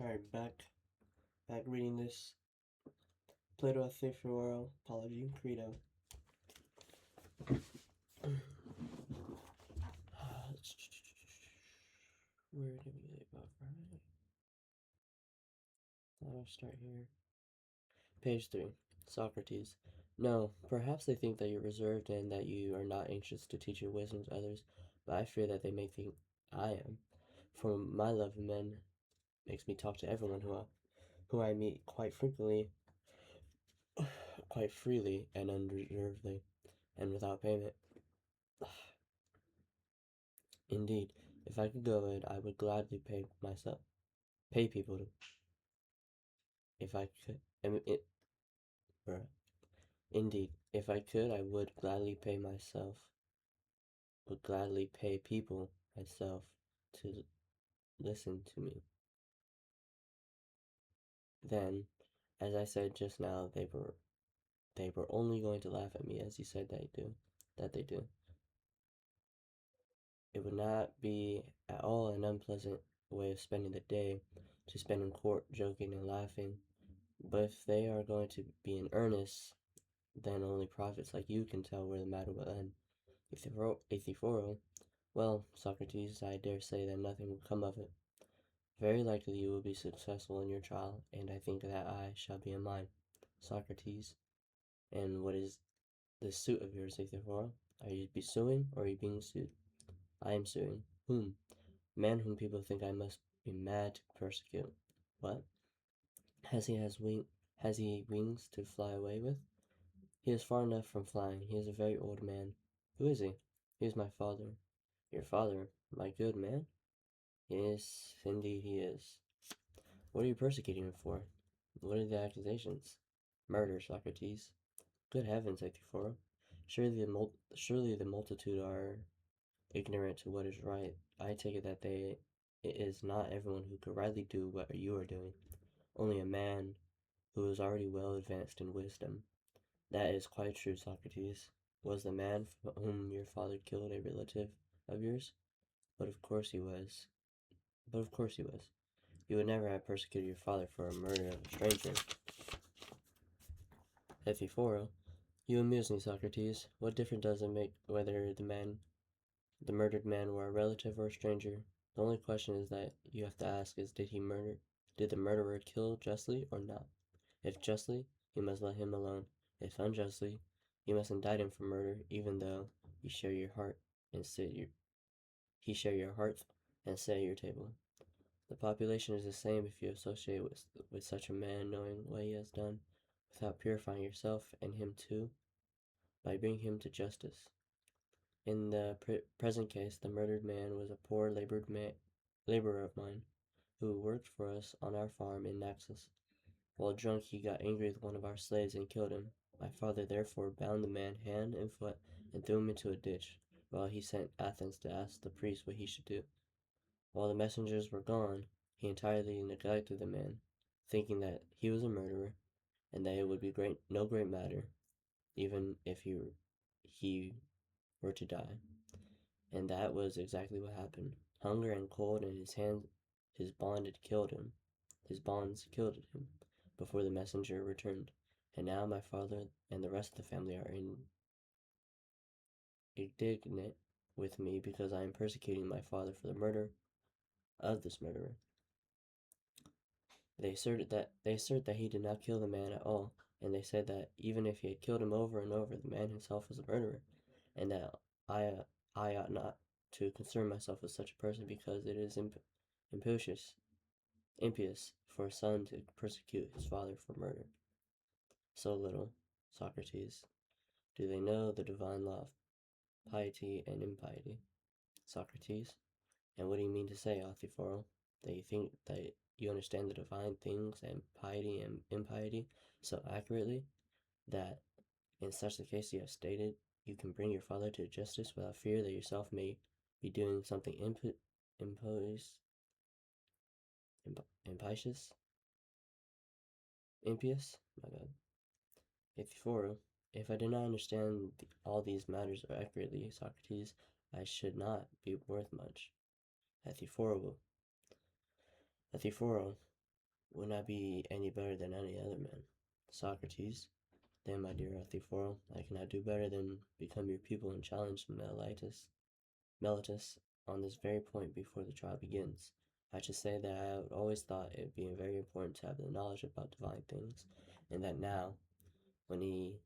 Alright, back reading this. Plato, Euthyphro, Apology, Crito. Where did we leave off? Right. I'll start here. Page 3. Socrates. No, perhaps they think that you're reserved and that you are not anxious to teach your wisdom to others, but I fear that they may think I am. For my love of men makes me talk to everyone who I meet quite frequently, quite freely and unreservedly, and without payment. Indeed, if I could go it, I would gladly pay people to, if I could. Bruh. Indeed, if I could, I would gladly pay people myself to listen to me. Then, as I said just now, they were only going to laugh at me, as you said that they do. It would not be at all an unpleasant way of spending the day, to spend in court joking and laughing. But if they are going to be in earnest, then only prophets like you can tell where the matter will end. Euthyphro, well, Socrates, I dare say that nothing will come of it. Very likely you will be successful in your trial, and I think that I shall be in mine. Socrates, and what is this suit of yours, Euthyphro? Are you suing, or are you being sued? I am suing. Whom? Man whom people think I must be mad to persecute. What? Has he wings to fly away with? He is far enough from flying. He is a very old man. Who is he? He is my father. Your father? My good man? Yes, indeed he is. What are you persecuting him for? What are the accusations? Murder, Socrates. Good heavens, Euthyphro. Surely the multitude are ignorant to what is right. I take it that it is not everyone who could rightly do what you are doing. Only a man who is already well advanced in wisdom. That is quite true, Socrates. Was the man whom your father killed a relative of yours? But of course he was. But of course he was. You would never have persecuted your father for a murder of a stranger. Euthyphro, you amuse me, Socrates. What difference does it make whether the murdered man were a relative or a stranger? The only question is that you have to ask is, did the murderer kill justly or not? If justly, you must let him alone. If unjustly, you must indict him for murder, even though you share your heart and he share your hearth and sit at your table. The population is the same if you associate with such a man, knowing what he has done, without purifying yourself and him too, by bringing him to justice. In the present case, the murdered man was a poor laborer of mine, who worked for us on our farm in Naxos. While drunk, he got angry with one of our slaves and killed him. My father therefore bound the man hand and foot and threw him into a ditch, while he sent Athens to ask the priest what he should do. While the messengers were gone, he entirely neglected the man, thinking that he was a murderer, and that it would be no great matter, even if he were to die. And that was exactly what happened. Hunger and cold and his bonds killed him before the messenger returned. And now my father and the rest of the family are indignant with me because I am persecuting my father for the murder of this murderer. They assert that he did not kill the man at all, and they said that even if he had killed him over and over, the man himself was a murderer, and that I I ought not to concern myself with such a person because it is impious for a son to persecute his father for murder. So little, Socrates, do they know the divine law of piety and impiety. Socrates, and what do you mean to say, Euthyphro? That you think that you understand the divine things and piety and impiety so accurately that in such a case you have stated you can bring your father to justice without fear that yourself may be doing something impious? Impious? My bad. Euthyphro, if I did not understand all these matters accurately, Socrates, I should not be worth much. Euthyphro, would not be any better than any other man. Socrates, then, my dear Euthyphro, I cannot do better than become your pupil and challenge Meletus on this very point before the trial begins. I should say that I had always thought it being very important to have the knowledge about divine things, and that now, when he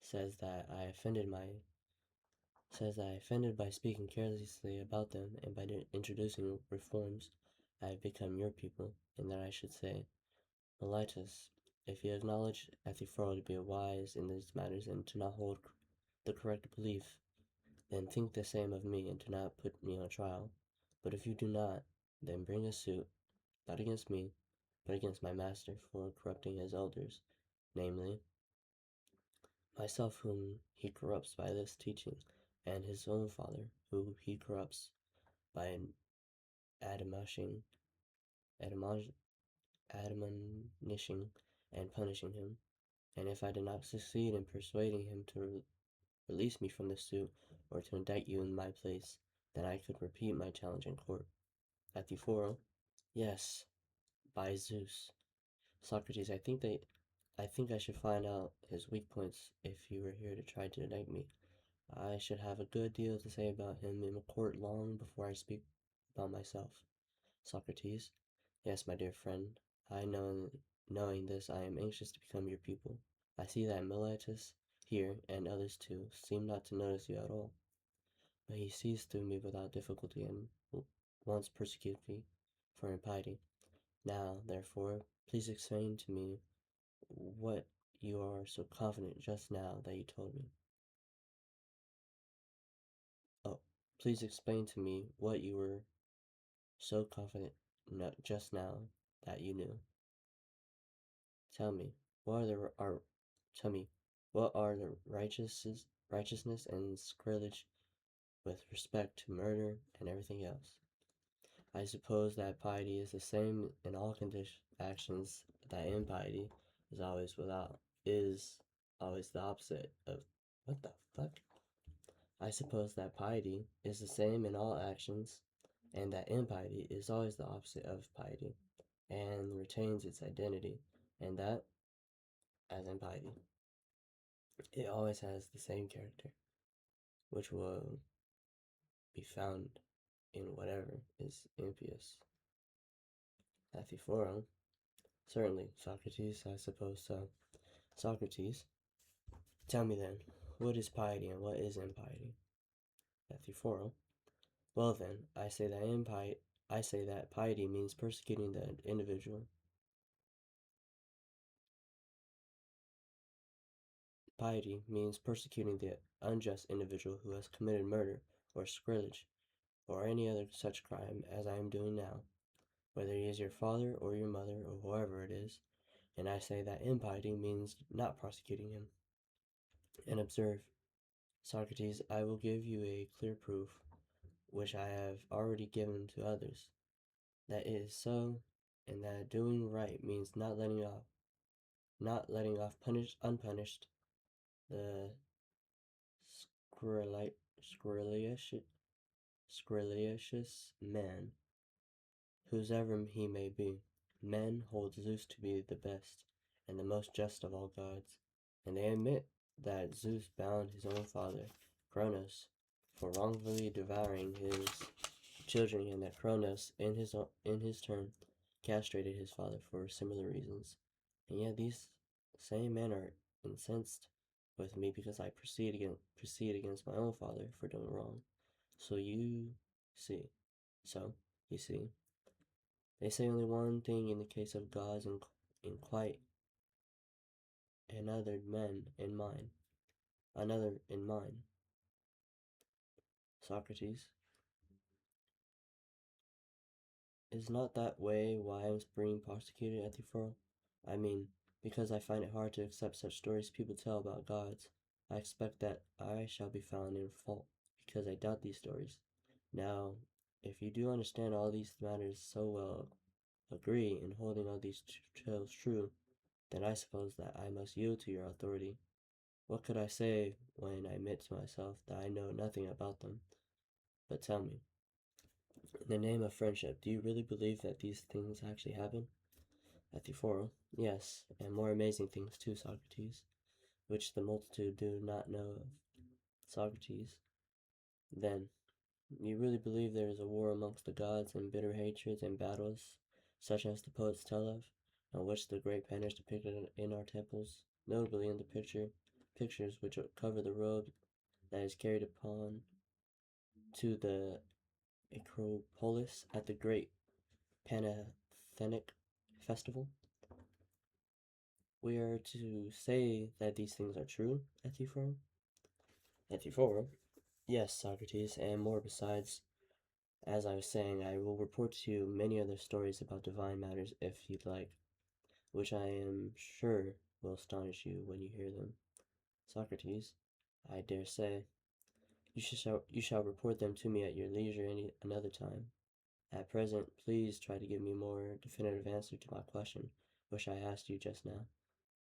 says that I offended my says that I offended by speaking carelessly about them and by introducing reforms, I have become your pupil, and that I should say, Meletus, if you acknowledge Euthyphro to be wise in these matters and to not hold the correct belief, then think the same of me and do not put me on trial. But if you do not, then bring a suit, not against me, but against my master for corrupting his elders, namely, myself whom he corrupts by this teaching, and his own father, who he corrupts by admonishing, admonishing and punishing him. And if I did not succeed in persuading him to release me from the suit, or to indict you in my place, then I could repeat my challenge in court. At the forum, yes, by Zeus. Socrates, I think I should find out his weak points if you were here to try to indict me. I should have a good deal to say about him in court long before I speak about myself. Socrates, yes, my dear friend, knowing this, I am anxious to become your pupil. I see that Meletus here, and others too, seem not to notice you at all. But he sees through me without difficulty and once persecuted me for impiety. Now, therefore, please explain to me what you are so confident just now that you told me. Oh, please explain to me what you were so confident just now that you knew. Tell me, what are the are tell me, what are the righteousness and sacrilege with respect to murder and everything else? I suppose that piety is the same in all actions, that impiety is always the opposite of what the fuck? I suppose that piety is the same in all actions, and that impiety is always the opposite of piety, and retains its identity, and that, as impiety, it always has the same character, which will be found in whatever is impious. Euthyphro, certainly, Socrates, I suppose so. Socrates, tell me then, what is piety and what is impiety? Euthyphro, well then, I say that piety means persecuting the individual. Piety means persecuting the unjust individual who has committed murder or sacrilege or any other such crime as I am doing now, whether he is your father or your mother or whoever it is, and I say that impiety means not prosecuting him. And observe, Socrates, I will give you a clear proof, which I have already given to others, that it is so, and that doing right means not letting off unpunished the scurrilous man, whosoever he may be. Men hold Zeus to be the best and the most just of all gods, and they admit that Zeus bound his own father, Cronos, for wrongfully devouring his children, and that Cronos, in his turn, castrated his father for similar reasons. And yet these same men are incensed with me because I proceed against my own father for doing wrong. So see, so you see, they say only one thing in the case of gods and quite another in mine. Socrates, is not that way why I was being prosecuted at the furrow? I mean, because I find it hard to accept such stories people tell about gods. I expect that I shall be found in fault because I doubt these stories. Now, if you do understand all these matters so well, agree in holding all these tales true, then I suppose that I must yield to your authority. What could I say when I admit to myself that I know nothing about them? But tell me, in the name of friendship, do you really believe that these things actually happen? Euthyphro, yes, and more amazing things too, Socrates, which the multitude do not know of. Socrates, then, you really believe there is a war amongst the gods and bitter hatreds and battles, such as the poets tell of, and which the great painters depicted in our temples, notably in the pictures which cover the robe that is carried upon to the Acropolis at the great Panathenaic festival? We are to say that these things are true, Euthyphro? Euthyphro? Yes, Socrates, and more besides. As I was saying, I will report to you many other stories about divine matters if you'd like, which I am sure will astonish you when you hear them. Socrates, I dare say, you shall report them to me at your leisure another time. At present, please try to give me a more definitive answer to my question, which I asked you just now.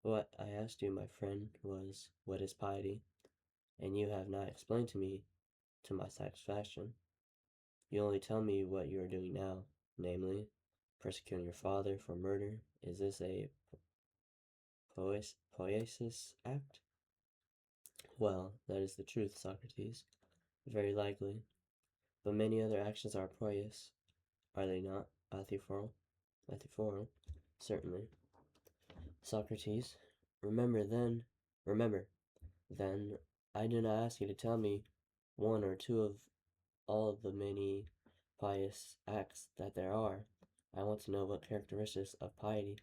What I asked you, my friend, was, what is piety? And you have not explained to me to my satisfaction. You only tell me what you are doing now, namely, persecuting your father for murder. Is this a poiesis act? Well, that is the truth, Socrates. Very likely. But many other actions are pious, are they not, Euthyphro? Euthyphro? Certainly. Socrates, remember, then, I did not ask you to tell me one or two of all of the many pious acts that there are. I want to know what characteristics of piety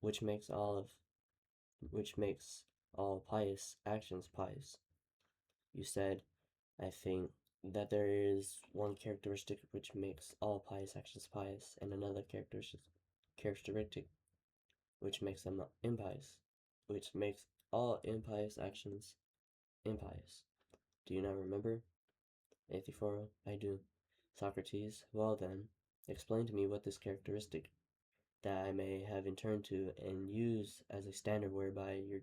which makes all pious actions pious. You said, I think, that there is one characteristic which makes all pious actions pious, and another characteristic which makes them impious, which makes all impious actions impious. Do you not remember? Euthyphro, I do. Socrates, well then, explain to me what this characteristic, that I may have in turn to and use as a standard whereby you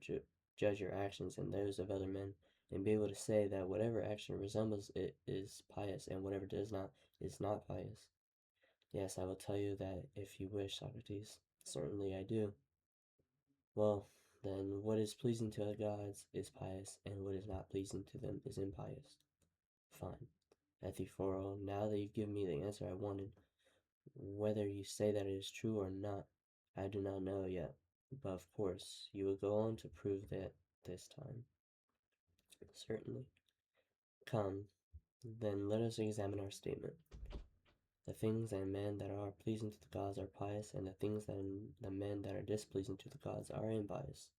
judge your actions and those of other men, and be able to say that whatever action resembles it is pious, and whatever does not is not pious. Yes, I will tell you that if you wish, Socrates. Certainly I do. Well, then, what is pleasing to the gods is pious, and what is not pleasing to them is impious. Fine. Euthyphro, now that you give me the answer I wanted, whether you say that it is true or not, I do not know yet, but of course you will go on to prove that this time. Certainly. Come, then let us examine our statement. The things and men that are pleasing to the gods are pious, and the things and the men that are displeasing to the gods are impious.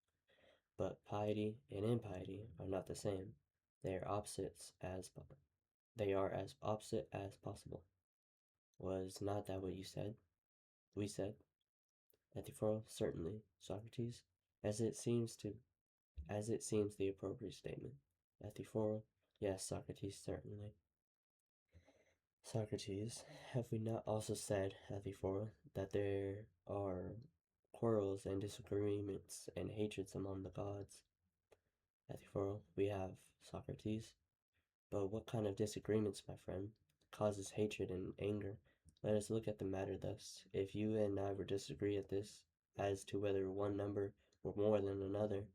But piety and impiety are not the same. They are as opposite as possible. Was not that what you said? We said. Euthyphro, certainly. Socrates, as it seems the appropriate statement. Euthyphro, yes, Socrates, certainly. Socrates, have we not also said, Euthyphro, that there are quarrels and disagreements and hatreds among the gods? Euthyphro, we have. Socrates, but what kind of disagreements, my friend, causes hatred and anger? Let us look at the matter thus. If you and I were disagree at this, as to whether one number were more than another,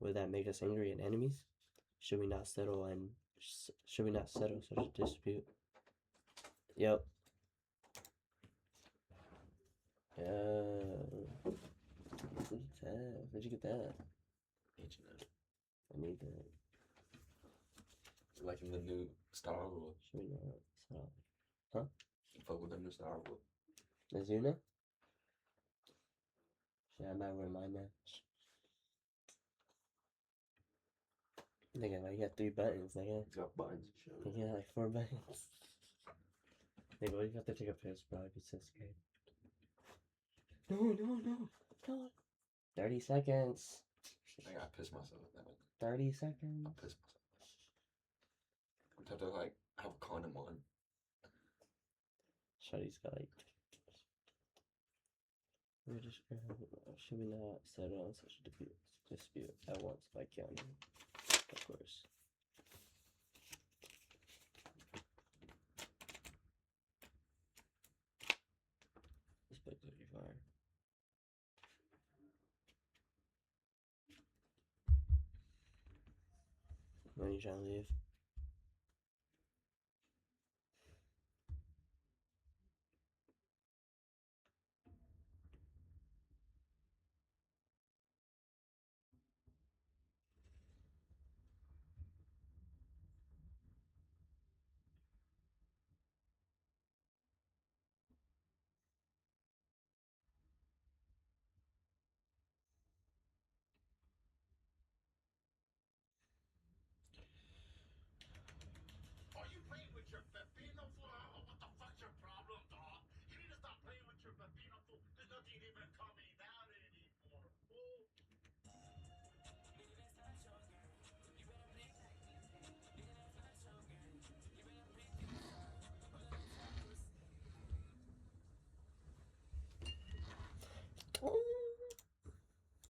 would that make us angry and enemies? Should we not settle such a dispute? Yep. Where'd you get that? H&M. I need that. Like in the new Star Wars. Should we not settle? Huh? You fuck with the new Star Wars. Azuna? Shit, I might wear mine now. Nigga, I got 3 buttons, nigga. It's got buttons and shit. You got like 4 buttons. Nigga, what if you have to take a piss, bro? I'd be so scared. No. 30 seconds. I gotta piss myself. 30 seconds. I'll piss myself. I'm have to like have a condom on. Shawty's got like. Should we not settle on such a dispute at once by counting? Of course. This place is fire. trying to leave?